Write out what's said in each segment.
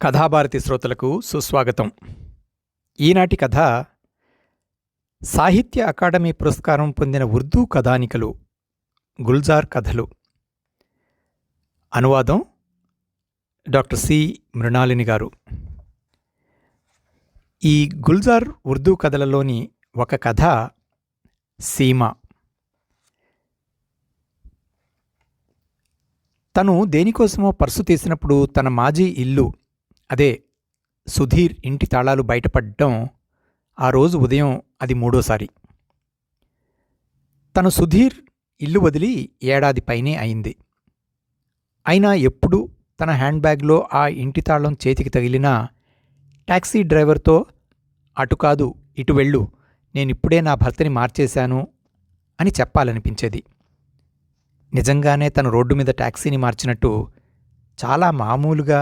కథాభారతి శ్రోతలకు సుస్వాగతం. ఈనాటి కథ సాహిత్య అకాడమీ పురస్కారం పొందిన ఉర్దూ కథానికలు గుల్జార్ కథలు. అనువాదం డాక్టర్ సి మృణాలిని గారు. ఈ గుల్జార్ ఉర్దూ కథలలోని ఒక కథ సీమ. తను దేనికోసమో పర్సు తీసినప్పుడు తన మాజీ ఇల్లు, అదే సుధీర్ ఇంటి తాళాలు బయటపడడం ఆ రోజు ఉదయం అది మూడోసారి. తను సుధీర్ ఇల్లు వదిలి ఏడాది పైనే అయింది. అయినా ఎప్పుడూ తన హ్యాండ్ బ్యాగ్లో ఆ ఇంటి తాళం చేతికి తగిలినా టాక్సీ డ్రైవర్తో అటు కాదు ఇటు వెళ్ళు, నేనిప్పుడే నా భర్తని మార్చేశాను అని చెప్పాలనిపించేది. నిజంగానే తను రోడ్డు మీద టాక్సీని మార్చినట్టు చాలా మామూలుగా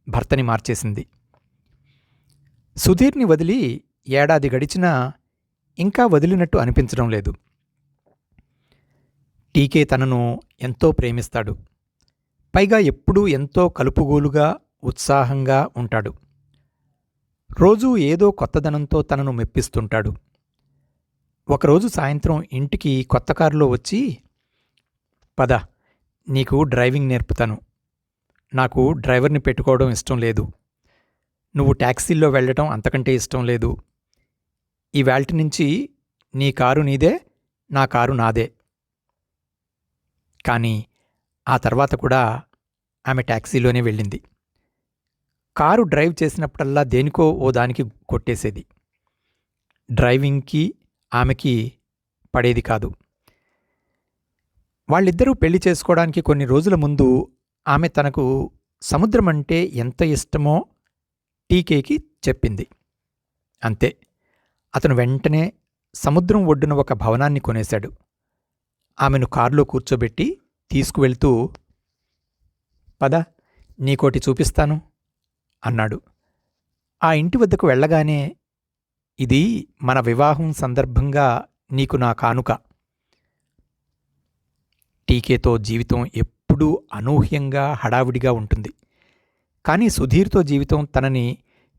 భర్తని మార్చేసింది. సుధీర్ని వదిలి ఏడాది గడిచినా ఇంకా వదిలినట్టు అనిపించడం లేదు. టీకే తనను ఎంతో ప్రేమిస్తాడు. పైగా ఎప్పుడూ ఎంతో కలుపుగోలుగా ఉత్సాహంగా ఉంటాడు. రోజూ ఏదో కొత్తదనంతో తనను మెప్పిస్తుంటాడు. ఒకరోజు సాయంత్రం ఇంటికి కొత్త కారులో వచ్చి, పద, నీకు డ్రైవింగ్ నేర్పుతాను. నాకు డ్రైవర్ని పెట్టుకోవడం ఇష్టం లేదు. నువ్వు ట్యాక్సీల్లో వెళ్ళటం అంతకంటే ఇష్టం లేదు. ఈవేళటి నుంచి నీ కారు నీదే, నా కారు నాదే. కానీ ఆ తర్వాత కూడా ఆమె ట్యాక్సీలోనే వెళ్ళింది. కారు డ్రైవ్ చేసినప్పుడల్లా దేనికో ఓ దానికి కొట్టేసేది. డ్రైవింగ్కి ఆమెకి పడేది కాదు. వాళ్ళిద్దరూ పెళ్లి చేసుకోవడానికి కొన్ని రోజుల ముందు ఆమె తనకు సముద్రమంటే ఎంత ఇష్టమో టీకేకి చెప్పింది. అంతే, అతను వెంటనే సముద్రం ఒడ్డున ఒక భవనాన్ని కొనేశాడు. ఆమెను కారులో కూర్చోబెట్టి తీసుకువెళ్తూ, పద, నీకోటి చూపిస్తాను అన్నాడు. ఆ ఇంటి వద్దకు వెళ్ళగానే, ఇది మన వివాహం సందర్భంగా నీకు నా కానుక. టీకేతో జీవితం ఎప్పుడూ అనూహ్యంగా హడావిడిగా ఉంటుంది. కానీ సుధీర్తో జీవితం తనని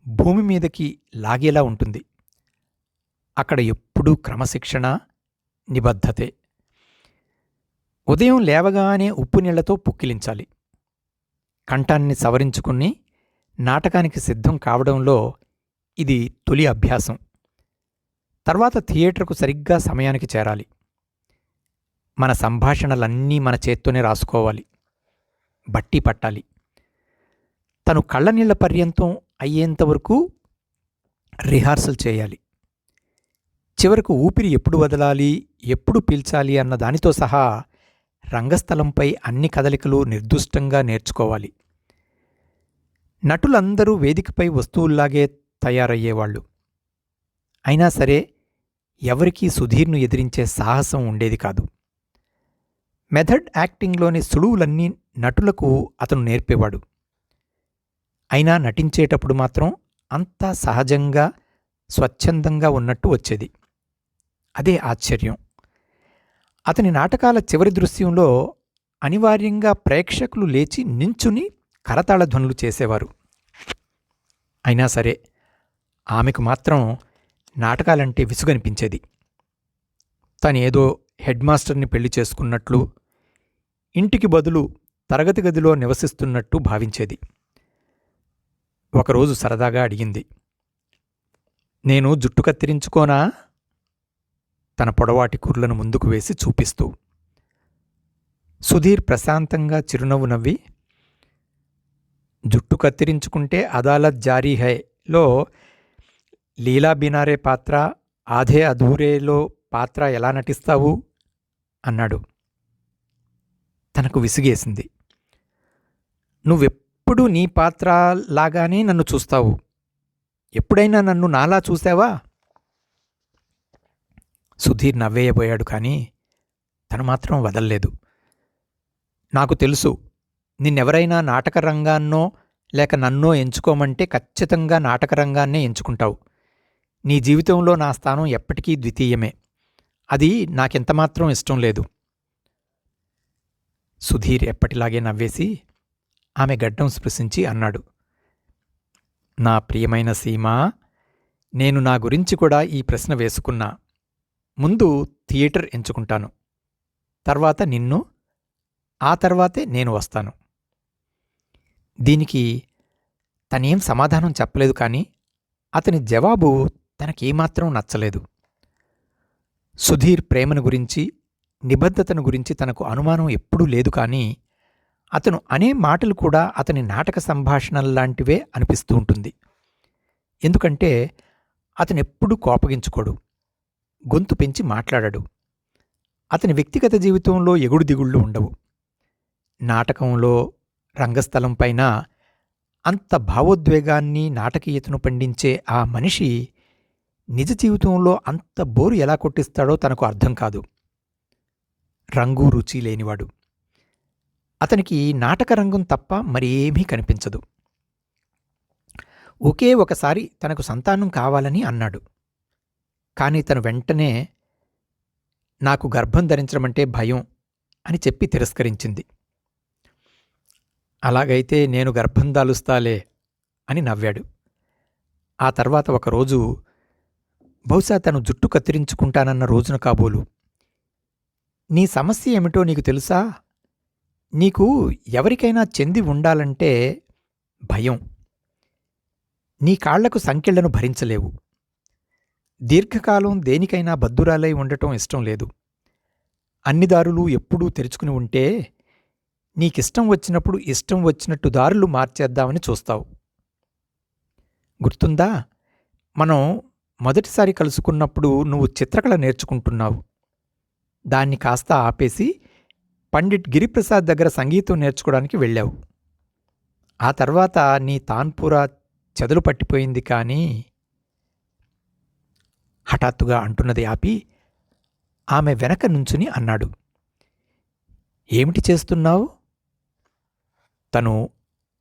భూమి మీదకి లాగేలా ఉంటుంది. అక్కడ ఎప్పుడూ క్రమశిక్షణ, నిబద్ధతే. ఉదయం లేవగానే ఉప్పు నీళ్లతో పుక్కిలించాలి. కంఠాన్ని సవరించుకుని నాటకానికి సిద్ధం కావడంలో ఇది తొలి అభ్యాసం. తర్వాత థియేటర్కు సరిగ్గా సమయానికి చేరాలి. మన సంభాషణలన్నీ మన చేత్తోనే రాసుకోవాలి, బట్టి పట్టాలి. తను కళ్ళనీళ్ల పర్యంతం అయ్యేంతవరకు రిహార్సల్ చేయాలి. చివరకు ఊపిరి ఎప్పుడు వదలాలి, ఎప్పుడు పీల్చాలి అన్న దానితో సహా రంగస్థలంపై అన్ని కదలికలు నిర్దుష్టంగా నేర్చుకోవాలి. నటులందరూ వేదికపై వస్తువుల్లాగే తయారయ్యేవాళ్లు. అయినా సరే ఎవరికీ సుధీర్ను ఎదిరించే సాహసం ఉండేది కాదు. మెథడ్ యాక్టింగ్లోని సులువులన్నీ నటులకు అతను నేర్పేవాడు. అయినా నటించేటప్పుడు మాత్రం అంతా సహజంగా, స్వచ్ఛందంగా ఉన్నట్టు వచ్చేది. అదే ఆశ్చర్యం. అతని నాటకాల చివరి దృశ్యంలో అనివార్యంగా ప్రేక్షకులు లేచి నించుని కరతాళ ధ్వనులు చేసేవారు. అయినా సరే ఆమెకు మాత్రం నాటకాలంటే విసుగనిపించేది. తనేదో హెడ్ మాస్టర్ని పెళ్లి చేసుకున్నట్లు, ఇంటికి బదులు తరగతి గదిలో నివసిస్తున్నట్టు భావించేది. ఒకరోజు సరదాగా అడిగింది, నేను జుట్టు కత్తిరించుకోనా? తన పొడవాటి కుర్లను ముందుకు వేసి చూపిస్తూ. సుధీర్ ప్రశాంతంగా చిరునవ్వు నవ్వి, జుట్టు కత్తిరించుకుంటే అదాలత్ జారీ హైలో లీలా బినారే పాత్ర, ఆధే అధూరేలో పాత్ర ఎలా నటిస్తావు అన్నాడు. తనకు విసిగేసింది. నువ్వెప్పుడూ నీ పాత్ర లాగానే నన్ను చూస్తావు. ఎప్పుడైనా నన్ను నాలా చూసావా? సుధీర్ నవ్వేయబోయాడు. కానీ తను మాత్రం వదల్లేదు. నాకు తెలుసు, నిన్నెవరైనా నాటకరంగాన్నో లేక నన్నో ఎంచుకోమంటే ఖచ్చితంగా నాటకరంగాన్నే ఎంచుకుంటావు. నీ జీవితంలో నా స్థానం ఎప్పటికీ ద్వితీయమే. అది నాకెంతమాత్రం ఇష్టం లేదు. సుధీర్ ఎప్పటిలాగే నవ్వేసి ఆమె గడ్డం స్పృశించి అన్నాడు, నా ప్రియమైన సీమా, నేను నా గురించి కూడా ఈ ప్రశ్న వేసుకున్నా. ముందు థియేటర్ ఎంచుకుంటాను, తర్వాత నిన్ను, ఆ తర్వాతే నేను వస్తాను. దీనికి తనేం సమాధానం చెప్పలేదు, కానీ అతని జవాబు తనకేమాత్రం నచ్చలేదు. సుధీర్ ప్రేమను గురించి, నిబద్ధతను గురించి తనకు అనుమానం ఎప్పుడూ లేదు, కానీ అతను అనే మాటలు కూడా అతని నాటక సంభాషణల్లాంటివే అనిపిస్తూ ఉంటుంది. ఎందుకంటే అతనెప్పుడూ కోపగించుకోడు, గొంతు పెంచి మాట్లాడడు. అతని వ్యక్తిగత జీవితంలో ఎగుడు దిగుళ్ళు ఉండవు. నాటకంలో, రంగస్థలంపైన అంత భావోద్వేగాన్ని, నాటకీయతను పండించే ఆ మనిషి నిజ జీవితంలో అంత బోరు ఎలా కొట్టిస్తాడో తనకు అర్థం కాదు. రంగు రుచి లేనివాడు. అతనికి నాటకరంగం తప్ప మరేమీ కనిపించదు. ఒకే ఒకసారి తనకు సంతానం కావాలని అన్నాడు. కానీ తను వెంటనే నాకు గర్భం ధరించడమంటే భయం అని చెప్పి తిరస్కరించింది. అలాగైతే నేను గర్భం దాలుస్తాలే అని నవ్వాడు. ఆ తర్వాత ఒకరోజు, బహుశా తను జుట్టు కత్తిరించుకుంటానన్న రోజున కాబోలు, నీ సమస్య ఏమిటో నీకు తెలుసా? నీకు ఎవరికైనా చెంది ఉండాలంటే భయం. నీ కాళ్లకు సంకెళ్లను భరించలేవు. దీర్ఘకాలం దేనికైనా బద్దురాలై ఉండటం ఇష్టం లేదు. అన్ని దారులు ఎప్పుడూ తెరుచుకుని ఉంటే నీకిష్టం వచ్చినప్పుడు ఇష్టం వచ్చినట్టు దారులు మార్చేద్దామని చూస్తావు. గుర్తుందా, మనం మొదటిసారి కలుసుకున్నప్పుడు నువ్వు చిత్రకళ నేర్చుకుంటున్నావు. దాన్ని కాస్త ఆపేసి పండిట్ గిరిప్రసాద్ దగ్గర సంగీతం నేర్చుకోవడానికి వెళ్ళావు. ఆ తర్వాత నీ తాన్పురా చెదలు పట్టిపోయింది. కానీ హఠాత్తుగా అంటున్నది ఆపి ఆమె వెనక నుంచుని అన్నాడు, ఏమిటి చేస్తున్నావు? తను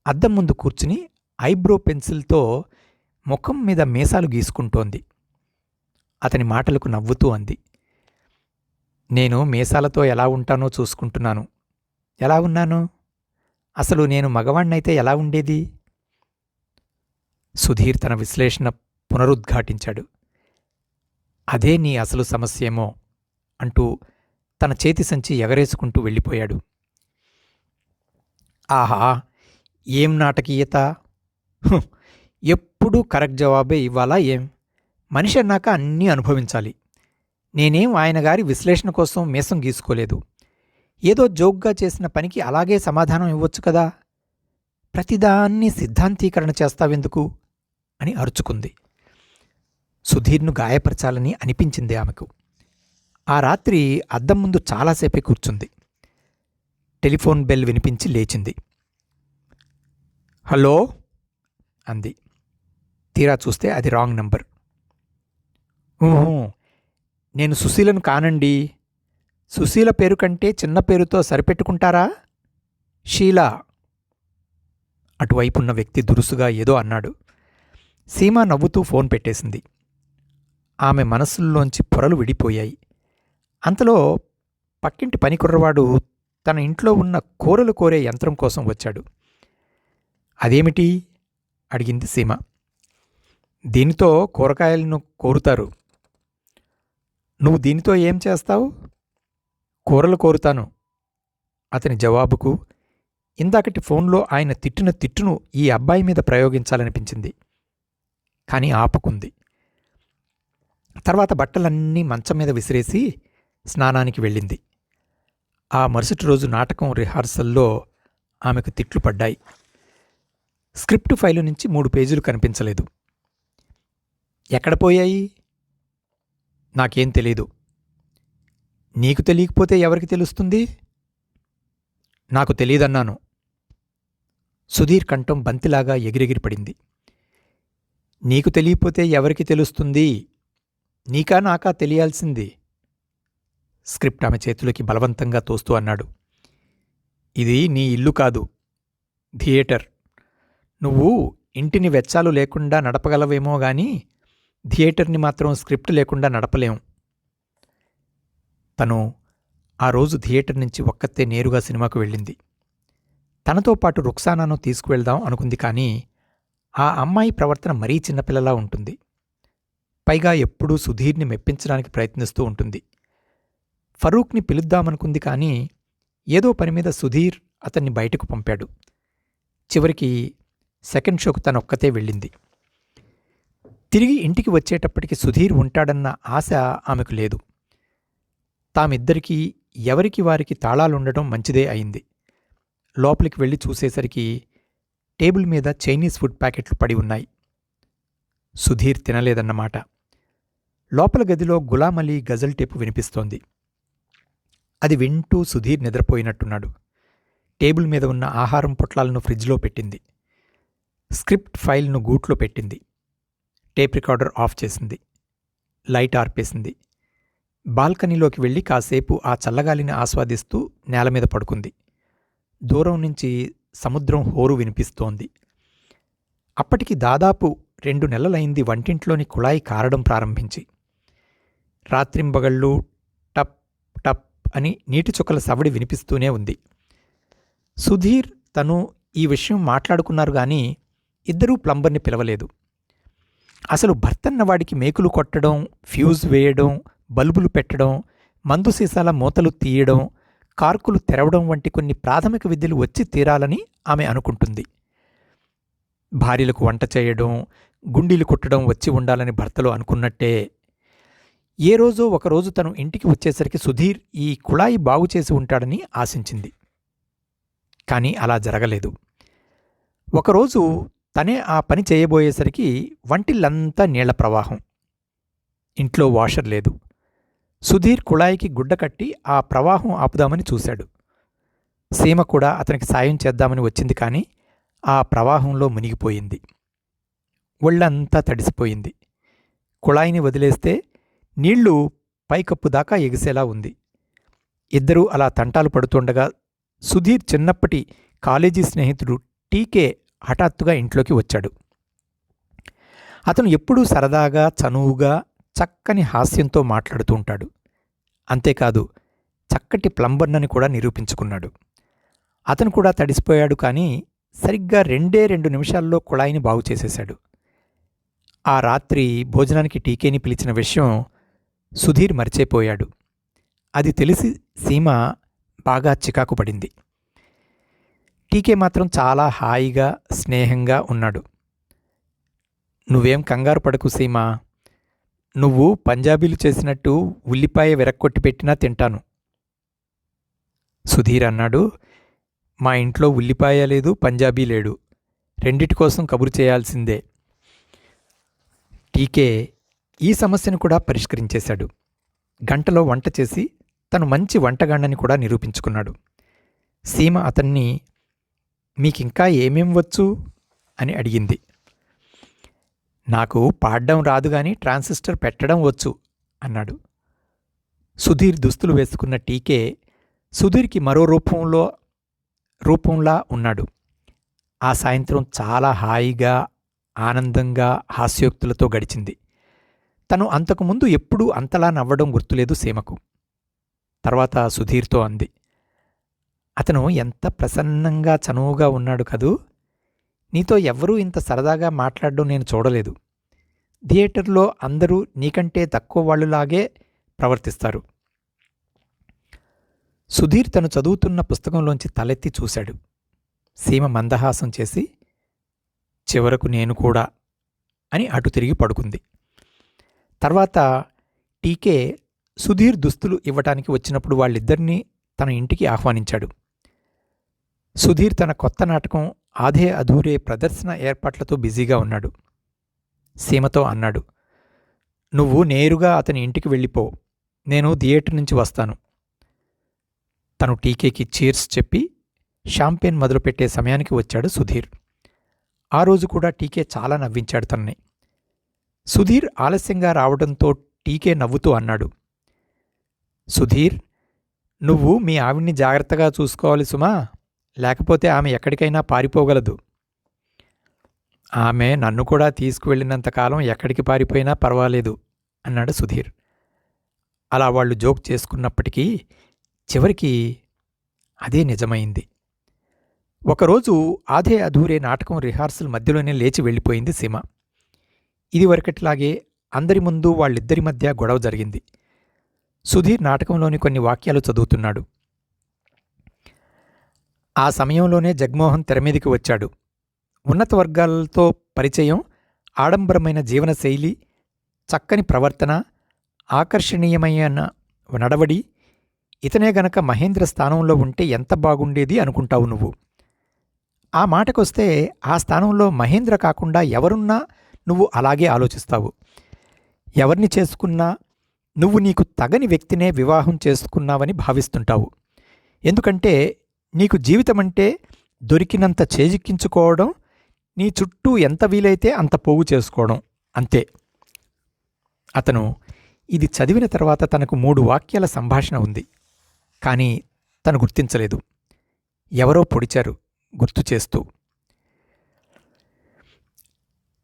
అద్దం ముందు కూర్చుని ఐబ్రో పెన్సిల్తో ముఖం మీద మీసాలు గీసుకుంటోంది. అతని మాటలకు నవ్వుతూ అంది, నేను మీసాలతో ఎలా ఉంటానో చూసుకుంటున్నాను. ఎలా ఉన్నాను? అసలు నేను మగవాణ్ణైతే ఎలా ఉండేది? సుధీర్ తన విశ్లేషణ పునరుద్ఘాటించాడు. అదే నీ అసలు సమస్యేమో అంటూ తన చేతి సంచి ఎగరేసుకుంటూ వెళ్ళిపోయాడు. ఆహా, ఏం నాటకీయత! ఎప్పుడూ కరెక్ట్ జవాబే ఇవ్వాలా ఏం? మనిషి అన్నాక అన్నీ అనుభవించాలి. నేనేం ఆయన గారి విశ్లేషణ కోసం మీసం గీసుకోలేదు. ఏదో జోక్గా చేసిన పనికి అలాగే సమాధానం ఇవ్వచ్చు కదా. ప్రతిదాన్ని సిద్ధాంతీకరణ చేస్తావెందుకు అని అరుచుకుంది. సుధీర్ను గాయపరచాలని అనిపించింది ఆమెకు. ఆ రాత్రి అద్దం ముందు చాలాసేపే కూర్చుంది. టెలిఫోన్ బెల్ వినిపించి లేచింది. హలో అంది. తీరా చూస్తే అది రాంగ్ నంబర్. ఊహూ, నేను సుశీలను కానండి. సుశీల పేరు కంటే చిన్న పేరుతో సరిపెట్టుకుంటారా? షీలా. అటువైపున్న వ్యక్తి దురుసుగా ఏదో అన్నాడు. సీమ నవ్వుతూ ఫోన్ పెట్టేసింది. ఆమె మనస్సుల్లోంచి పొరలు విడిపోయాయి. అంతలో పక్కింటి పనికుర్రవాడు తన ఇంట్లో ఉన్న కూరలు కోరే యంత్రం కోసం వచ్చాడు. అదేమిటి? అడిగింది సీమ. దీనితో కూరగాయలను కోరుతారు. నువ్వు దీనితో ఏం చేస్తావు? కూరలు కోరుతాను. అతని జవాబుకు ఇందాకటి ఫోన్లో ఆయన తిట్టిన తిట్టును ఈ అబ్బాయి మీద ప్రయోగించాలనిపించింది. కానీ ఆపుకుంది. తర్వాత బట్టలన్నీ మంచం మీద విసిరేసి స్నానానికి వెళ్ళింది. ఆ మరుసటి రోజు నాటకం రిహార్సల్లో ఆమెకు తిట్లు పడ్డాయి. స్క్రిప్టు ఫైలు నుంచి 3 పేజీలు కనిపించలేదు. ఎక్కడ పోయాయి? నాకేం తెలీదు. నీకు తెలియకపోతే ఎవరికి తెలుస్తుంది? నాకు తెలీదన్నాను. సుధీర్ కంఠం బంతిలాగా ఎగిరెగిరిపడింది. నీకు తెలియపోతే ఎవరికి తెలుస్తుంది? నీకా నాకా తెలియాల్సింది? స్క్రిప్ట్ ఆమె చేతులకి బలవంతంగా తోస్తూ అన్నాడు. ఇది నీ ఇల్లు కాదు, థియేటర్. నువ్వు ఇంటిని వెచ్చాలు లేకుండా నడపగలవేమో గాని థియేటర్ని మాత్రం స్క్రిప్ట్ లేకుండా నడపలేం. తను ఆ రోజు థియేటర్ నుంచి ఒక్కతే నేరుగా సినిమాకు వెళ్ళింది. తనతో పాటు రుక్సానాను తీసుకువెళ్దాం అనుకుంది. కానీ ఆ అమ్మాయి ప్రవర్తన మరీ చిన్నపిల్లలా ఉంటుంది. పైగా ఎప్పుడూ సుధీర్ని మెప్పించడానికి ప్రయత్నిస్తూ ఉంటుంది. ఫరూక్ని పిలుద్దామనుకుంది కానీ ఏదో పనిమీద సుధీర్ అతన్ని బయటకు పంపాడు. చివరికి సెకండ్ షోకు తనొక్కతే వెళ్ళింది. తిరిగి ఇంటికి వచ్చేటప్పటికి సుధీర్ ఉంటాడన్న ఆశ ఆమెకు లేదు. తామిద్దరికీ ఎవరికి వారికి తాళాలుండటం మంచిదే అయింది. లోపలికి వెళ్ళి చూసేసరికి టేబుల్ మీద చైనీస్ ఫుడ్ ప్యాకెట్లు పడి ఉన్నాయి. సుధీర్ తినలేదన్నమాట. లోపల గదిలో గులామలీ గజల్ టేపు వినిపిస్తోంది. అది వింటూ సుధీర్ నిద్రపోయినట్టున్నాడు. టేబుల్ మీద ఉన్న ఆహారం పొట్లాలను ఫ్రిడ్జ్లో పెట్టింది. స్క్రిప్ట్ ఫైల్ను గూట్లో పెట్టింది. టేప్ రికార్డర్ ఆఫ్ చేసింది. లైట్ ఆర్పేసింది. బాల్కనీలోకి వెళ్ళి కాసేపు ఆ చల్లగాలిని ఆస్వాదిస్తూ నేల మీద పడుకుంది. దూరం నుంచి సముద్రం హోరు వినిపిస్తోంది. అప్పటికి దాదాపు 2 నెలలైంది వంటింట్లోని కుళాయి కారడం ప్రారంభించి. రాత్రింబగళ్ళు టప్ టప్ అని నీటి చుక్కల సవడి వినిపిస్తూనే ఉంది. సుధీర్ తను ఈ విషయం మాట్లాడుకున్నారు గాని ఇద్దరూ ప్లంబర్ని పిలవలేదు. అసలు భర్తన్నవాడికి మేకులు కొట్టడం, ఫ్యూజ్ వేయడం, బల్బులు పెట్టడం, మందు సీసాల మూతలు తీయడం, కార్కులు తెరవడం వంటి కొన్ని ప్రాథమిక విద్యలు వచ్చి తీరాలని ఆమె అనుకుంటుంది. భార్యలకు వంట చేయడం, గుండీలు కుట్టడం వచ్చి ఉండాలని భర్తలో అనుకున్నట్టే ఏ రోజో ఒకరోజు తను ఇంటికి వచ్చేసరికి సుధీర్ ఈ కుళాయి బాగుచేసి ఉంటాడని ఆశించింది. కానీ అలా జరగలేదు. ఒకరోజు తనే ఆ పని చేయబోయేసరికి వంటిల్లంతా నీళ్ల ప్రవాహం. ఇంట్లో వాషర్ లేదు. సుధీర్ కుళాయికి గుడ్డ కట్టి ఆ ప్రవాహం ఆపుదామని చూశాడు. సీమ కూడా అతనికి సాయం చేద్దామని వచ్చింది కానీ ఆ ప్రవాహంలో మునిగిపోయింది. ఒళ్ళంతా తడిసిపోయింది. కుళాయిని వదిలేస్తే నీళ్లు పైకప్పు దాకా ఎగిసేలా ఉంది. ఇద్దరూ అలా తంటాలు పడుతుండగా సుధీర్ చిన్నప్పటి కాలేజీ స్నేహితుడు టీకే హఠాత్తుగా ఇంట్లోకి వచ్చాడు. అతను ఎప్పుడూ సరదాగా, చనువుగా, చక్కని హాస్యంతో మాట్లాడుతూ ఉంటాడు. అంతేకాదు చక్కటి ప్లంబర్నని కూడా నిరూపించుకున్నాడు. అతను కూడా తడిసిపోయాడు కానీ సరిగ్గా 2 నిమిషాల్లో కుళాయిని బాగుచేసేశాడు. ఆ రాత్రి భోజనానికి టీకేని పిలిచిన విషయం సుధీర్ మర్చిపోయాడు. అది తెలిసి సీమ బాగా చికాకు పడింది. టీకే మాత్రం చాలా హాయిగా, స్నేహంగా ఉన్నాడు. నువ్వేం కంగారు పడకు సీమా, నువ్వు పంజాబీలు చేసినట్టు ఉల్లిపాయ విరక్కొట్టి పెట్టినా తింటాను. సుధీర్ అన్నాడు, మా ఇంట్లో ఉల్లిపాయ లేదు, పంజాబీ లేడు, రెండిటి కోసం కబురు చేయాల్సిందే. టీకే ఈ సమస్యను కూడా పరిష్కరించేశాడు. గంటలో వంట చేసి తను మంచి వంటగాండని కూడా నిరూపించుకున్నాడు. సీమ అతన్ని మీకింకా ఏమేం వచ్చు అని అడిగింది. నాకు పాడ్డం రాదు గాని ట్రాన్సిస్టర్ పెట్టడం వచ్చు అన్నాడు. సుధీర్ దుస్తులు వేసుకున్న టీకే సుధీర్కి మరో రూపంలా ఉన్నాడు. ఆ సాయంత్రం చాలా హాయిగా, ఆనందంగా, హాస్యోక్తులతో గడిచింది. తను అంతకుముందు ఎప్పుడూ అంతలా నవ్వడం గుర్తులేదు సీమకు. తర్వాత సుధీర్తో అంది, అతను ఎంత ప్రసన్నంగా, చనువుగా ఉన్నాడు కదూ. నీతో ఎవ్వరూ ఇంత సరదాగా మాట్లాడడం నేను చూడలేదు. థియేటర్లో అందరూ నీకంటే తక్కువ వాళ్ళులాగే ప్రవర్తిస్తారు. సుధీర్ తను చదువుతున్న పుస్తకంలోంచి తలెత్తి చూశాడు. సీమ మందహాసం చేసి చివరకు నేను కూడా అని అటు తిరిగి పడుకుంది. తర్వాత టీకే సుధీర్ దుస్తులు ఇవ్వటానికి వచ్చినప్పుడు వాళ్ళిద్దరినీ తన ఇంటికి ఆహ్వానించాడు. సుధీర్ తన కొత్త నాటకం ఆధే అధూరే ప్రదర్శన ఏర్పాట్లతో బిజీగా ఉన్నాడు. సీమతో అన్నాడు, నువ్వు నేరుగా అతని ఇంటికి వెళ్ళిపో, నేను థియేటర్ నుంచి వస్తాను. తను టీకేకి చీర్స్ చెప్పి షాంపెయిన్ మొదలుపెట్టే సమయానికి వచ్చాడు సుధీర్. ఆ రోజు కూడా టీకే చాలా నవ్వించాడు తనని. సుధీర్ ఆలస్యంగా రావడంతో టీకే నవ్వుతూ అన్నాడు, సుధీర్, నువ్వు మీ ఆవిడ్ని జాగ్రత్తగా చూసుకోవాలి సుమా, లేకపోతే ఆమె ఎక్కడికైనా పారిపోగలదు. ఆమె నన్ను కూడా తీసుకువెళ్ళినంతకాలం ఎక్కడికి పారిపోయినా పర్వాలేదు అన్నాడు సుధీర్. అలా వాళ్ళు జోక్ చేసుకున్నప్పటికీ చివరికి అదే నిజమైంది. ఒకరోజు ఆధే అధూరే నాటకం రిహార్సల్ మధ్యలోనే లేచి వెళ్ళిపోయింది సీమ. ఇదివరకట్లాగే అందరి ముందు వాళ్ళిద్దరి మధ్య గొడవ జరిగింది. సుధీర్ నాటకంలోని కొన్ని వాక్యాలు చదువుతున్నాడు. ఆ సమయంలోనే జగ్మోహన్ తెరమీదికి వచ్చాడు. ఉన్నత వర్గాలతో పరిచయం, ఆడంబరమైన జీవనశైలి, చక్కని ప్రవర్తన, ఆకర్షణీయమైన నడవడి. ఇతనే గనక మహేంద్ర స్థానంలో ఉంటే ఎంత బాగుండేది అనుకుంటావు నువ్వు. ఆ మాటకొస్తే ఆ స్థానంలో మహేంద్ర కాకుండా ఎవరున్నా నువ్వు అలాగే ఆలోచిస్తావు. ఎవరిని చేసుకున్నా నువ్వు నీకు తగని వ్యక్తినే వివాహం చేసుకున్నావని భావిస్తుంటావు. ఎందుకంటే నీకు జీవితమంటే దొరికినంత చేజిక్కించుకోవడం, నీ చుట్టూ ఎంత వీలైతే అంత పోగు చేసుకోవడం, అంతే. అతను ఇది చదివిన తర్వాత తనకు 3 వాక్యాల సంభాషణ ఉంది. కానీ తను గుర్తించలేదు. ఎవరో పొడిచారు గుర్తు చేస్తూ.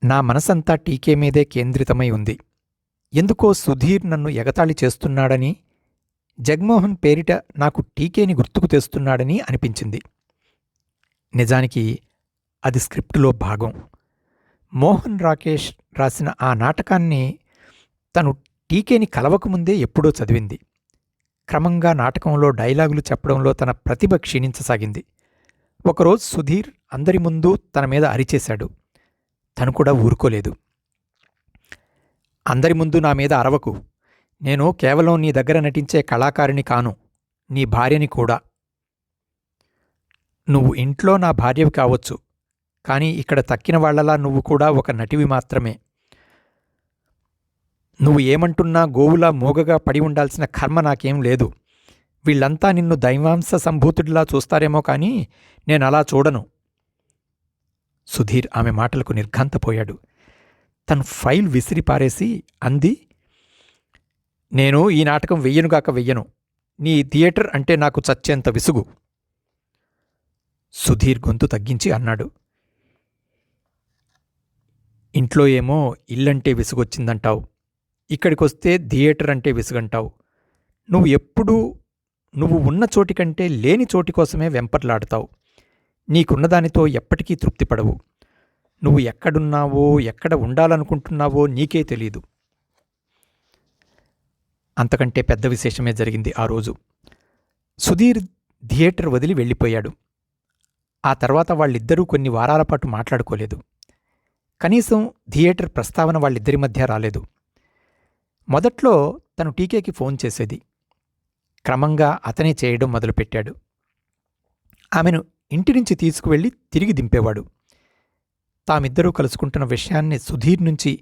నా మనసంతా టీకే మీదే కేంద్రితమై ఉంది. ఎందుకో సుధీర్ నన్ను ఎగతాళి చేస్తున్నాడని, జగ్మోహన్ పేరిట నాకు టీకేని గుర్తుకు తెస్తున్నాడని అనిపించింది. నిజానికి అది స్క్రిప్టులో భాగం. మోహన్ రాకేష్ రాసిన ఆ నాటకాన్ని తను టీకేని కలవకముందే ఎప్పుడో చదివింది. క్రమంగా నాటకంలో డైలాగులు చెప్పడంలో తన ప్రతిభ క్షీణించసాగింది. ఒకరోజు సుధీర్ అందరి ముందు తన మీద అరిచేశాడు. తను కూడా ఊరుకోలేదు. అందరి ముందు నా మీద అరవకు. నేను కేవలం నీ దగ్గర నటించే కళాకారిణి కాను, నీ భార్యని కూడా. నువ్వు ఇంట్లో నా భార్యవి కావచ్చు, కానీ ఇక్కడ తక్కిన వాళ్లలా నువ్వు కూడా ఒక నటివి మాత్రమే. నువ్వు ఏమంటున్నా గోవులా మోగగా పడి ఉండాల్సిన కర్మ నాకేం లేదు. వీళ్లంతా నిన్ను దైవాంశ సంభూతుడిలా చూస్తారేమో కానీ నేనలా చూడను. సుధీర్ ఆమె మాటలకు నిర్ఘాంతపోయాడు. తను ఫైల్ విసిరిపారేసి అంది, నేను ఈ నాటకం వెయ్యనుగాక వెయ్యను. నీ థియేటర్ అంటే నాకు చచ్చేంత విసుగు. సుధీర్ గొంతు తగ్గించి అన్నాడు, ఇంట్లో ఏమో ఇల్లంటే విసుగొచ్చిందంటావు, ఇక్కడికొస్తే థియేటర్ అంటే విసుగంటావు. నువ్వు ఎప్పుడూ నువ్వు ఉన్న చోటికంటే లేని చోటి కోసమే వెంపర్లాడుతావు. నీకున్నదానితో ఎప్పటికీ తృప్తిపడవు. నువ్వు ఎక్కడున్నావో, ఎక్కడ ఉండాలనుకుంటున్నావో నీకే తెలీదు. అంతకంటే పెద్ద విశేషమే జరిగింది ఆ రోజు. సుధీర్ థియేటర్ వదిలి వెళ్ళిపోయాడు. ఆ తర్వాత వాళ్ళిద్దరూ కొన్ని వారాల పాటు మాట్లాడుకోలేదు. కనీసం థియేటర్ ప్రస్తావన వాళ్ళిద్దరి మధ్య రాలేదు. మొదట్లో తను టీకేకి ఫోన్ చేసేది. క్రమంగా అతనే చేయడం మొదలుపెట్టాడు. ఆమెను ఇంటి నుంచి తీసుకువెళ్ళి తిరిగి దింపేవాడు. తామిద్దరూ కలుసుకుంటున్న విషయాన్ని సుధీర్ నుంచి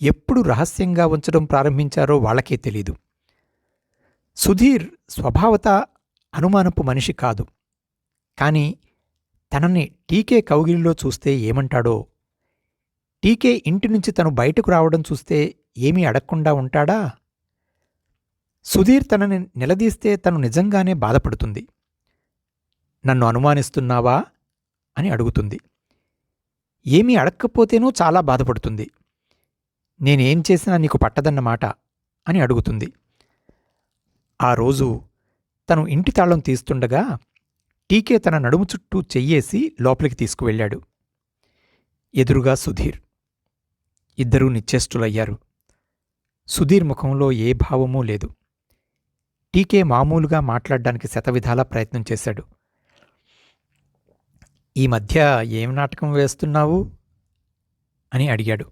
ఎప్పుడు రహస్యంగా ఉంచడం ప్రారంభించారో వాళ్లకే తెలీదు. సుధీర్ స్వభావత అనుమానపు మనిషి కాదు. కానీ తనని టీకే కౌగిలిలో చూస్తే ఏమంటాడో, టీకే ఇంటి నుంచి తను బయటకు రావడం చూస్తే ఏమీ అడగకుండా ఉంటాడా? సుధీర్ తనని నిలదీస్తే తను నిజంగానే బాధపడుతుంది. నన్ను అనుమానిస్తున్నావా అని అడుగుతుంది. ఏమీ అడక్కపోతేనూ చాలా బాధపడుతుంది. నేనేం చేసినా నీకు పట్టదన్నమాట అని అడుగుతుంది. ఆ రోజు తను ఇంటి తాళం తీస్తుండగా టీకే తన నడుము చుట్టూ చెయ్యేసి లోపలికి తీసుకువెళ్ళాడు. ఎదురుగా సుధీర్. ఇద్దరూ నిశ్చేష్టులయ్యారు. సుధీర్ ముఖంలో ఏ భావమూ లేదు. టీకే మామూలుగా మాట్లాడ్డానికి శతవిధాలా ప్రయత్నం చేశాడు. ఈ మధ్య ఏం నాటకం వేస్తున్నావు అని అడిగాడు.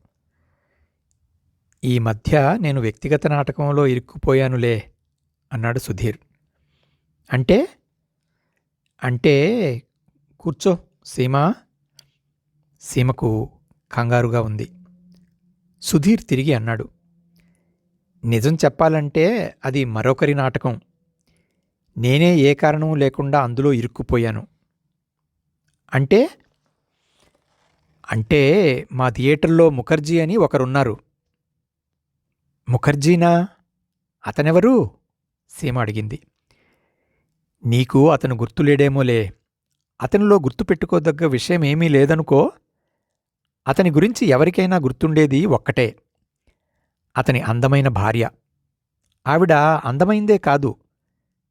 ఈ మధ్య నేను వ్యక్తిగత నాటకంలో ఇరుక్కుపోయానులే అన్నాడు సుధీర్. అంటే అంటే కూర్చో సీమా. సీమకు కంగారుగా ఉంది. సుధీర్ తిరిగి అన్నాడు, నిజం చెప్పాలంటే అది మరొకరి నాటకం. నేనే ఏ కారణం లేకుండా అందులో ఇరుక్కుపోయాను. అంటే అంటే మా థియేటర్లో ముఖర్జీ అని ఒకరున్నారు. ముఖర్జీనా? అతనెవరు? సీమ అడిగింది. నీకు అతను గుర్తులేడేమోలే. అతనిలో గుర్తుపెట్టుకోదగ్గ విషయమేమీ లేదనుకో. అతని గురించి ఎవరికైనా గుర్తుండేది ఒక్కటే, అతని అందమైన భార్య. ఆవిడ అందమైందే కాదు,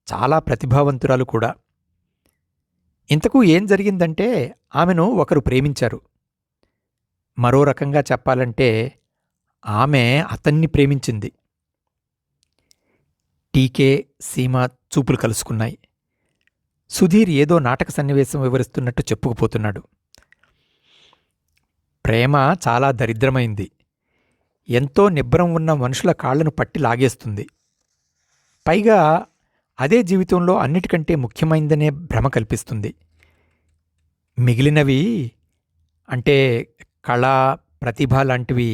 చాలా ప్రతిభావంతురాలు కూడా. ఇంతకు ఏం జరిగిందంటే ఆమెను ఒకరు ప్రేమించారు. మరో రకంగా చెప్పాలంటే ఆమె అతన్ని ప్రేమించింది. టీకే, సీమ చూపులు కలుసుకున్నాయి. సుధీర్ ఏదో నాటక సన్నివేశం వివరిస్తున్నట్టు చెప్పుకుపోతున్నాడు. ప్రేమ చాలా దరిద్రమైంది. ఎంతో నిబ్బరం ఉన్న మనుషుల కాళ్లను పట్టి లాగేస్తుంది. పైగా అదే జీవితంలో అన్నిటికంటే ముఖ్యమైందనే భ్రమ కల్పిస్తుంది. మిగిలినవి అంటే కళ, ప్రతిభ లాంటివి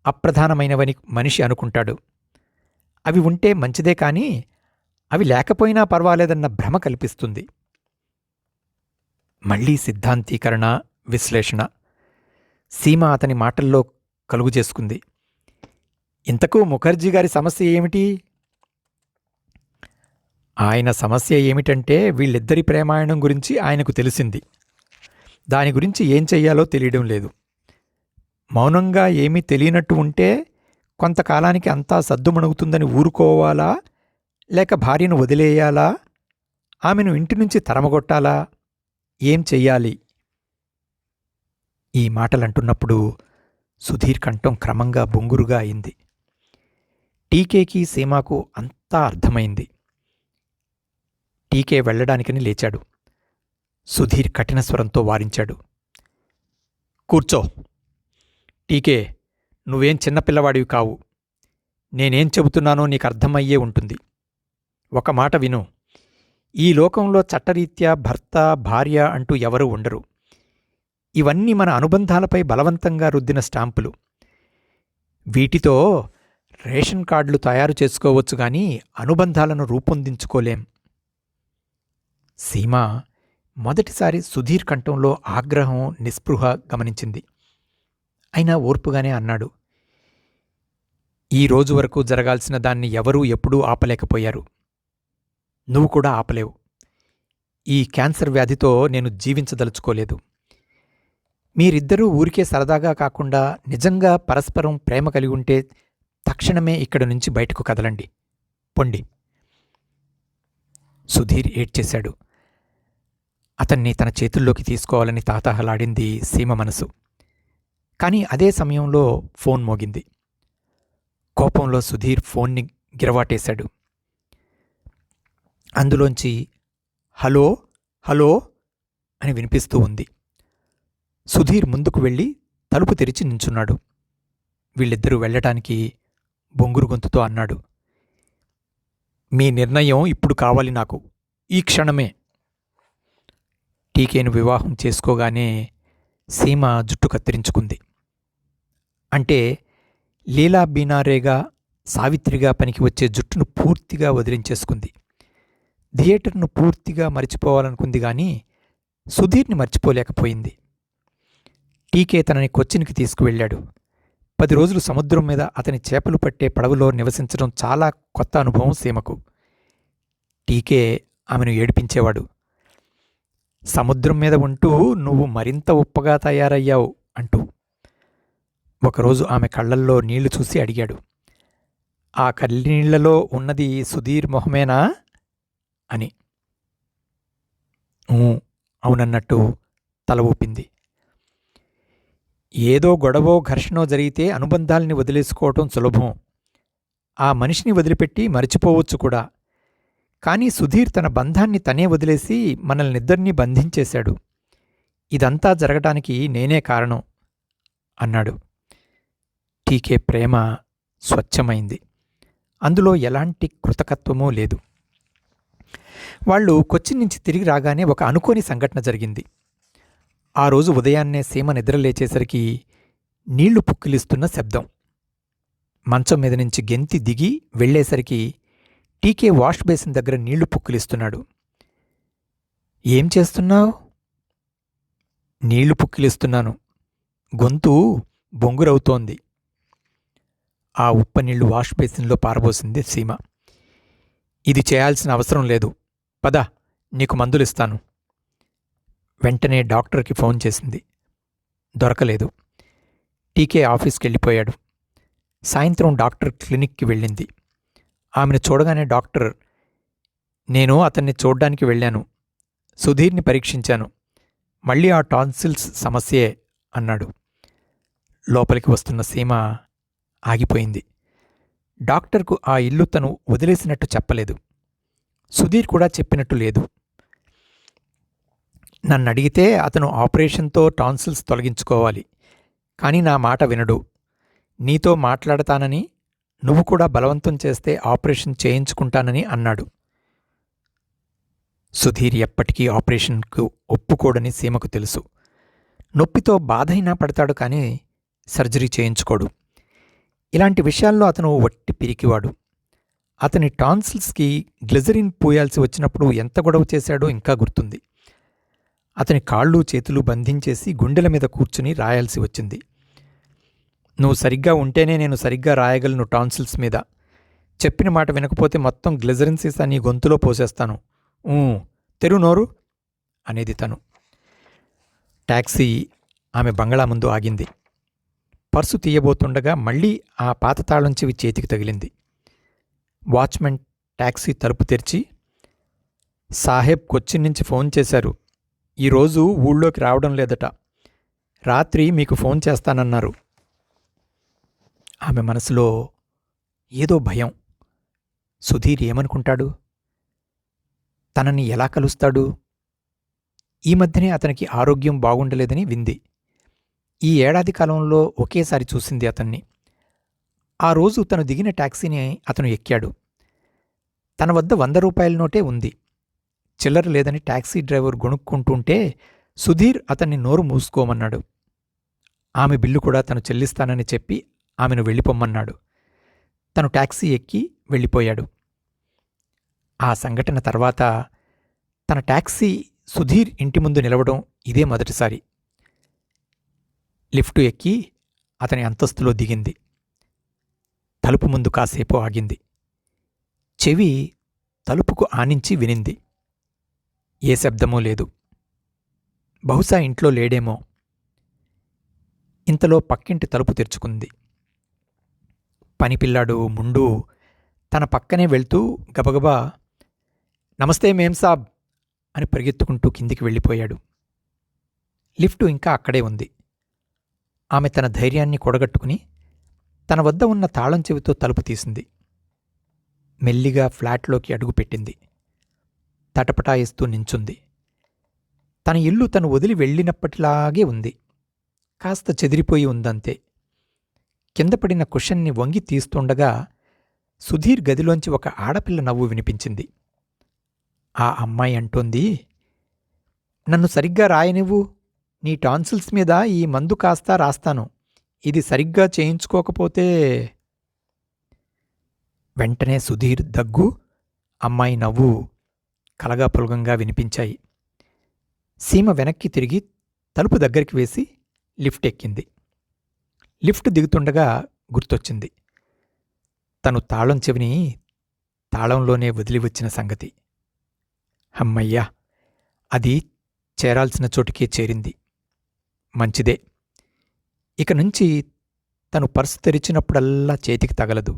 అప్రధానమైనవని మనిషి అనుకుంటాడు. అవి ఉంటే మంచిదే కానీ అవి లేకపోయినా పర్వాలేదన్న భ్రమ కల్పిస్తుంది. మళ్లీ సిద్ధాంతీకరణ, విశ్లేషణ. సీమ అతని మాటల్లో కలుగు చేసుకుంది. ఇంతకు ముఖర్జీ గారి సమస్య ఏమిటి? ఆయన సమస్య ఏమిటంటే వీళ్ళిద్దరి ప్రేమాయణం గురించి ఆయనకు తెలిసింది. దాని గురించి ఏం చెయ్యాలో తెలియడం లేదు. మౌనంగా ఏమీ తెలియనట్టు ఉంటే కొంతకాలానికి అంతా సద్దుమణుగుతుందని ఊరుకోవాలా, లేక భార్యను వదిలేయాలా, ఆమెను ఇంటి నుంచి తరమగొట్టాలా, ఏం చెయ్యాలి? ఈ మాటలంటున్నప్పుడు సుధీర్ కంఠం క్రమంగా బొంగురుగా అయింది. టీకేకి, సీమాకు అంతా అర్థమైంది. టీకే వెళ్లడానికని లేచాడు. సుధీర్ కఠిన స్వరంతో వారించాడు. కూర్చో. టీకే, నువ్వేం చిన్నపిల్లవాడివి కావు. నేనేం చెబుతున్నానో నీకు అర్థమయ్యే ఉంటుంది. ఒక మాట విను. ఈ లోకంలో చట్టరీత్యా భర్త, భార్య అంటూ ఎవరూ ఉండరు. ఇవన్నీ మన అనుబంధాలపై బలవంతంగా రుద్దిన స్టాంపులు. వీటితో రేషన్ కార్డులు తయారు చేసుకోవచ్చు గాని అనుబంధాలను రూపొందించుకోలేం. సీమ మొదటిసారి సుధీర్ కంఠంలో ఆగ్రహం, నిస్పృహ గమనించింది. అయినా ఓర్పుగానే అన్నాడు. ఈ రోజు వరకు జరగాల్సిన దాన్ని ఎవరూ ఎప్పుడూ ఆపలేకపోయారు. నువ్వు కూడా ఆపలేవు. ఈ క్యాన్సర్ వ్యాధితో నేను జీవించదలుచుకోలేదు. మీరిద్దరూ ఊరికే సరదాగా కాకుండా నిజంగా పరస్పరం ప్రేమ కలిగి ఉంటే తక్షణమే ఇక్కడి నుంచి బయటకు కదలండి. పొండి. సుధీర్ ఏడ్చేశాడు. అతన్ని తన చేతుల్లోకి తీసుకోవాలని తాతాహలాడింది సీమ మనసు. కాని అదే సమయంలో ఫోన్ మోగింది. కోపంలో సుధీర్ ఫోన్ని గిరవాటేశాడు. అందులోంచి హలో, హలో అని వినిపిస్తూ ఉంది. సుధీర్ ముందుకు వెళ్ళి తలుపు తెరిచి నించున్నాడు. వీళ్ళిద్దరూ వెళ్లటానికి బొంగురు గొంతుతో అన్నాడు. మీ నిర్ణయం ఇప్పుడు కావాలి నాకు, ఈ క్షణమే. టీకేను వివాహం చేసుకోగానే సీమ జుట్టు కత్తిరించుకుంది. అంటే లీలా బీనారేగా, సావిత్రిగా పనికి వచ్చే జుట్టును పూర్తిగా వదిలించేసుకుంది. థియేటర్ను పూర్తిగా మర్చిపోవాలనుకుంది గాని సుధీర్ని మర్చిపోలేకపోయింది. టీకే తనని కొచ్చిన్కి తీసుకువెళ్ళాడు. 10 రోజులు సముద్రం మీద అతని చేపలు పట్టే పడవలో నివసించడం చాలా కొత్త అనుభవం సీమకు. టీకే ఆమెను ఏడిపించేవాడు. సముద్రం మీద ఉంటూ నువ్వు మరింత ఉప్పగా తయారయ్యావు అంటూ. ఒకరోజు ఆమె కళ్లల్లో నీళ్లు చూసి అడిగాడు. ఆ కళ్ళనీళ్లలో ఉన్నది సుధీర్ మొహమేనా అని. అవునన్నట్టు తల ఊపింది. ఏదో గొడవో ఘర్షణో జరిగితే అనుబంధాల్ని వదిలేసుకోవటం సులభం. ఆ మనిషిని వదిలిపెట్టి మరిచిపోవచ్చు కూడా. కానీ సుధీర్ తన బంధాన్ని తనే వదిలేసి మనల్నిద్దరినీ బంధించేశాడు. ఇదంతా జరగటానికి నేనే కారణం అన్నాడు. టీకే ప్రేమ స్వచ్ఛమైంది. అందులో ఎలాంటి కృతకత్వమూ లేదు. వాళ్ళు కొచ్చిన్ నుంచి తిరిగి రాగానే ఒక అనుకోని సంఘటన జరిగింది. ఆ రోజు ఉదయాన్నే సీమ నిద్రలేచేసరికి నీళ్లు పుక్కిలిస్తున్న శబ్దం. మంచం మీద నుంచి గెంతి దిగి వెళ్లేసరికి టీకే వాష్ బేసిన్ దగ్గర నీళ్లు పుక్కిలిస్తున్నాడు. ఏం చేస్తున్నావు? నీళ్లు పుక్కిలిస్తున్నాను. గొంతు బొంగురవుతోంది. ఆ ఉప్పనీళ్లు వాష్ బేసిన్లో పారబోసింది సీమ. ఇది చేయాల్సిన అవసరం లేదు. పద, నీకు మందులిస్తాను. వెంటనే డాక్టర్కి ఫోన్ చేసింది. దొరకలేదు. టీకే ఆఫీస్కెళ్ళిపోయాడు. సాయంత్రం డాక్టర్ క్లినిక్కి వెళ్ళింది. ఆమెను చూడగానే డాక్టర్, నేను అతన్ని చూడ్డానికి వెళ్ళాను. సుధీర్ని పరీక్షించాను. మళ్ళీ ఆ టాన్సిల్స్ సమస్యే అన్నాడు. లోపలికి వస్తున్న సీమ ఆగిపోయింది. డాక్టర్కు ఆ ఇల్లు తను వదిలేసినట్టు చెప్పలేదు. సుధీర్ కూడా చెప్పినట్టు లేదు. నన్నడిగితే అతను ఆపరేషన్తో టాన్సిల్స్ తొలగించుకోవాలి. కానీ నా మాట వినడు. నీతో మాట్లాడతానని, నువ్వు కూడా బలవంతం చేస్తే ఆపరేషన్ చేయించుకుంటానని అన్నాడు. సుధీర్ ఎప్పటికీ ఆపరేషన్కు ఒప్పుకోడని సీమకు తెలుసు. నొప్పితో బాధైనా పడతాడు, కానీ సర్జరీ చేయించుకోడు. ఇలాంటి విషయాల్లో అతను వట్టి పిరికివాడు. అతని టాన్సిల్స్కి గ్లిజరిన్ పూయాల్సి వచ్చినప్పుడు ఎంత గొడవ చేశాడో ఇంకా గుర్తుంది. అతని కాళ్ళు చేతులు బంధించేసి గుండెల మీద కూర్చుని రాయాల్సి వచ్చింది. నువ్వు సరిగ్గా ఉంటేనే నేను సరిగ్గా రాయగలను టాన్సిల్స్ మీద. చెప్పిన మాట వినకపోతే మొత్తం గ్లిజరిన్ సీసా నీ గొంతులో పోసేస్తాను. తెరు నోరు అనేది తను. టాక్సీ ఆమె బంగళా ముందు ఆగింది. పర్సు తీయబోతుండగా మళ్ళీ ఆ పాత తాళం చెవి చేతికి తగిలింది. వాచ్మెన్ టాక్సీ తలుపు తెరిచి, సాహెబ్ కొచ్చిన్ నుంచి ఫోన్ చేశారు. ఈరోజు ఊళ్ళోకి రావడం లేదట. రాత్రి మీకు ఫోన్ చేస్తానన్నారు. ఆమె మనసులో ఏదో భయం. సుధీర్ ఏమనుకుంటాడు? తనని ఎలా కలుస్తాడు? ఈ మధ్యనే అతనికి ఆరోగ్యం బాగుండలేదని వింది. ఈ ఏడాది కాలంలో ఒకేసారి చూసింది అతన్ని. ఆ రోజు తను దిగిన టాక్సీని అతను ఎక్కాడు. తన వద్ద 100 రూపాయల నోటే ఉంది. చిల్లర లేదని టాక్సీ డ్రైవర్ గొణుక్కుంటుంటే సుధీర్ అతన్ని నోరు మూసుకోమన్నాడు. ఆమె బిల్లు కూడా తను చెల్లిస్తానని చెప్పి ఆమెను వెళ్ళిపోమ్మన్నాడు. తను టాక్సీ ఎక్కి వెళ్ళిపోయాడు. ఆ సంఘటన తర్వాత తన టాక్సీ సుధీర్ ఇంటి ముందు నిలవడం ఇదే మొదటిసారి. లిఫ్టు ఎక్కి అతని అంతస్తులో దిగింది. తలుపు ముందు కాసేపు ఆగింది. చెవి తలుపుకు ఆనించి వినింది. ఏ శబ్దమూ లేదు. బహుశా ఇంట్లో లేడేమో. ఇంతలో పక్కింటి తలుపు తెరుచుకుంది. పనిపిల్లాడు ముండు తన పక్కనే వెళ్తూ గబగబా నమస్తే మేం సాబ్ అని పరిగెత్తుకుంటూ కిందికి వెళ్ళిపోయాడు. లిఫ్టు ఇంకా అక్కడే ఉంది. ఆమె తన ధైర్యాన్ని కూడగట్టుకుని తన వద్ద ఉన్న తాళం చెవితో తలుపు తీసింది. మెల్లిగా ఫ్లాట్లోకి అడుగుపెట్టింది. తటపటాయిస్తూ నించుంది. తన ఇల్లు తను వదిలి వెళ్ళినప్పటిలాగే ఉంది. కాస్త చెదిరిపోయి ఉందంతే. కింద పడిన కుషన్ని వంగి తీస్తుండగా సుధీర్ గదిలోంచి ఒక ఆడపిల్ల నవ్వు వినిపించింది. ఆ అమ్మాయి అంటోంది, నన్ను సరిగ్గా రాయనివ్వు. నీ టాన్సిల్స్ మీద ఈ మందు కాస్త రాస్తాను. ఇది సరిగ్గా చేయించుకోకపోతే. వెంటనే సుధీర్ దగ్గు, అమ్మాయి నవ్వు కలగాపులగంగా వినిపించాయి. సీమ వెనక్కి తిరిగి తలుపు దగ్గరికి వేసి లిఫ్ట్ ఎక్కింది. లిఫ్ట్ దిగుతుండగా గుర్తొచ్చింది. తను తాళం చెవిని తాళంలోనే వదిలి వచ్చిన సంగతి. అమ్మయ్యా, అది చేరాల్సిన చోటుకే చేరింది. మంచిదే. ఇక నుంచి తను పర్సు తెరిచినప్పుడల్లా చేతికి తగలదు.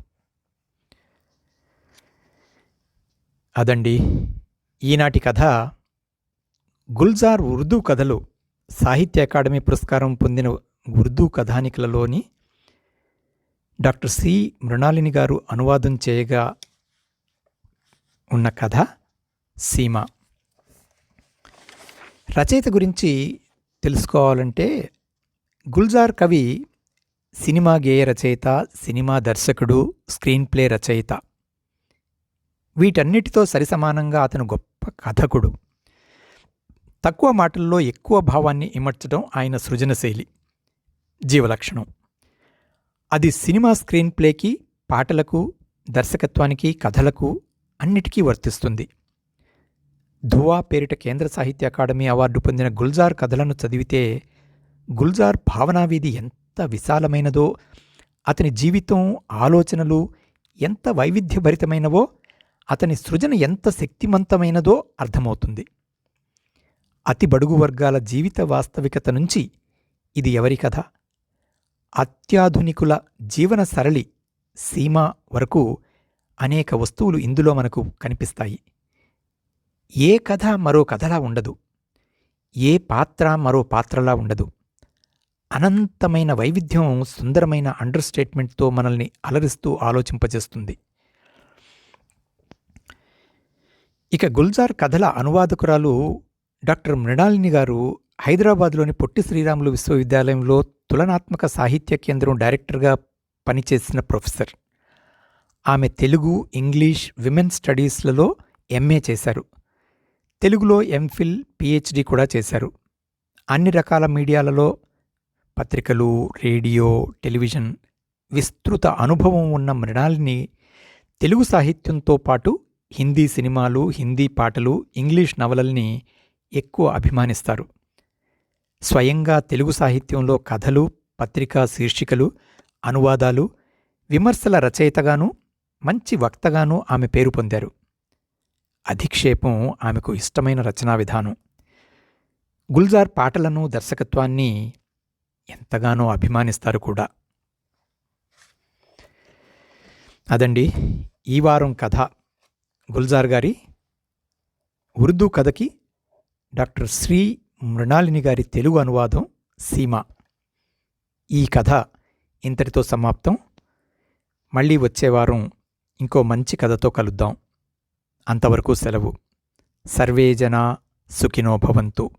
అదండి ఈనాటి కథ. గుల్జార్ ఉర్దూ కథలు సాహిత్య అకాడమీ పురస్కారం పొందిన ఉర్దూ కథానికలలోని డాక్టర్ సి మృణాలిని గారు అనువాదం చేయగా ఉన్న కథ సీమ. రచయిత గురించి తెలుసుకోవాలంటే గుల్జార్ కవి సినిమా గేయ రచయిత, సినిమా దర్శకుడు, స్క్రీన్ ప్లే రచయిత. వీటన్నిటితో సరిసమానంగా అతను గొప్ప కథకుడు. తక్కువ మాటల్లో ఎక్కువ భావాన్ని ఇమర్చడం ఆయన సృజనశైలి, జీవలక్షణం. అది సినిమా స్క్రీన్ ప్లేకి, పాటలకు, దర్శకత్వానికి, కథలకు అన్నిటికీ వర్తిస్తుంది. ధువా పేరిట కేంద్ర సాహిత్య అకాడమీ అవార్డు పొందిన గుల్జార్ కథలను చదివితే గుల్జార్ భావనావీధి ఎంత విశాలమైనదో, అతని జీవితం, ఆలోచనలు ఎంత వైవిధ్యభరితమైనవో, అతని సృజన ఎంత శక్తిమంతమైనదో అర్థమవుతుంది. అతి బడుగు వర్గాల జీవిత వాస్తవికత నుంచి ఇది ఎవరి కథ, అత్యాధునికుల జీవన సరళి సీమ వరకు అనేక వస్తువులు ఇందులో మనకు కనిపిస్తాయి. ఏ కథ మరో కథలా ఉండదు. ఏ పాత్ర మరో పాత్రలా ఉండదు. అనంతమైన వైవిధ్యం సుందరమైన అండర్ స్టేట్మెంట్తో మనల్ని అలరిస్తూ ఆలోచింపజేస్తుంది. ఇక గుల్జార్ కథల అనువాదకురాలు డాక్టర్ మృణాలిని గారు హైదరాబాద్లోని పొట్టి శ్రీరాములు విశ్వవిద్యాలయంలో తులనాత్మక సాహిత్య కేంద్రం డైరెక్టర్గా పనిచేసిన ప్రొఫెసర్. ఆమె తెలుగు, ఇంగ్లీష్, విమెన్ స్టడీస్లలో ఎంఏ చేశారు. తెలుగులో ఎంఫిల్, పిహెచ్డి కూడా చేశారు. అన్ని రకాల మీడియాలలో పత్రికలు, రేడియో, టెలివిజన్ విస్తృత అనుభవం ఉన్న మృణాలిని తెలుగు సాహిత్యంతో పాటు హిందీ సినిమాలు, హిందీ పాటలు, ఇంగ్లీష్ నవలల్ని ఎక్కువ అభిమానిస్తారు. స్వయంగా తెలుగు సాహిత్యంలో కథలు, పత్రికా శీర్షికలు, అనువాదాలు, విమర్శల రచయితగానూ మంచి వక్తగానూ ఆమె పేరు పొందారు. అధిక్షేపం ఆమెకు ఇష్టమైన రచనా విధానం. గుల్జార్ పాటలను, దర్శకత్వాన్ని ఎంతగానో అభిమానిస్తారు కూడా. అదండి ఈ వారం కథ. గుల్జార్ గారి ఉర్దూ కథకి డాక్టర్ శ్రీ మృణాలిని గారి తెలుగు అనువాదం సీమ. ఈ కథ ఇంతటితో సమాప్తం. మళ్ళీ వచ్చే వారం ఇంకో మంచి కథతో కలుద్దాం. అంతవరకు సెలవు. సర్వే జనా సుఖినో భవంతు.